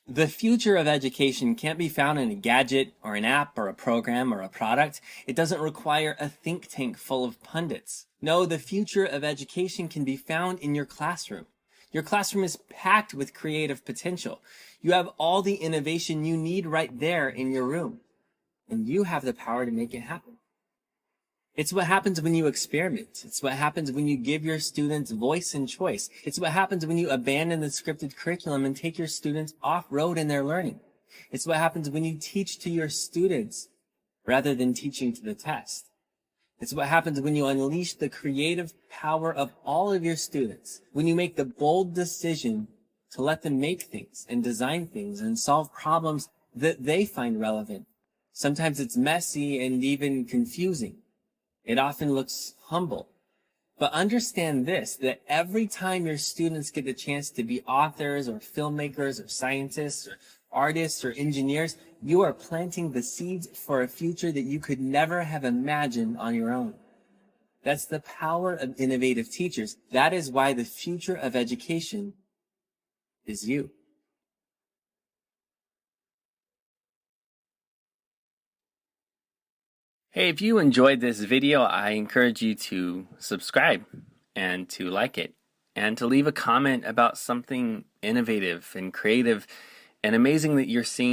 The future of education can't be found in a gadget or an app or a program or a product. It doesn't require a think tank full of pundits. No, the future of education can be found in your classroom. Your classroom is packed with creative potential. You have all the innovation you need right there in your room, and you have the power to make it happen. It's what happens when you experiment. It's what happens when you give your students voice and choice. It's what happens when you abandon the scripted curriculum and take your students off-road in their learning. It's what happens when you teach to your students rather than teaching to the test. It's what happens when you unleash the creative power of all of your students, when you make the bold decision to let them make things and design things and solve problems that they find relevant. Sometimes it's messy and even confusing. It often looks humble. But understand this, that every time your students get the chance to be authors or filmmakers or scientists or artists or engineers, you are planting the seeds for a future that you could never have imagined on your own. That's the power of innovative teachers. That is why the future of education is you. Hey, if you enjoyed this video, I encourage you to subscribe and to like it and to leave a comment about something innovative and creative and amazing that you're seeing.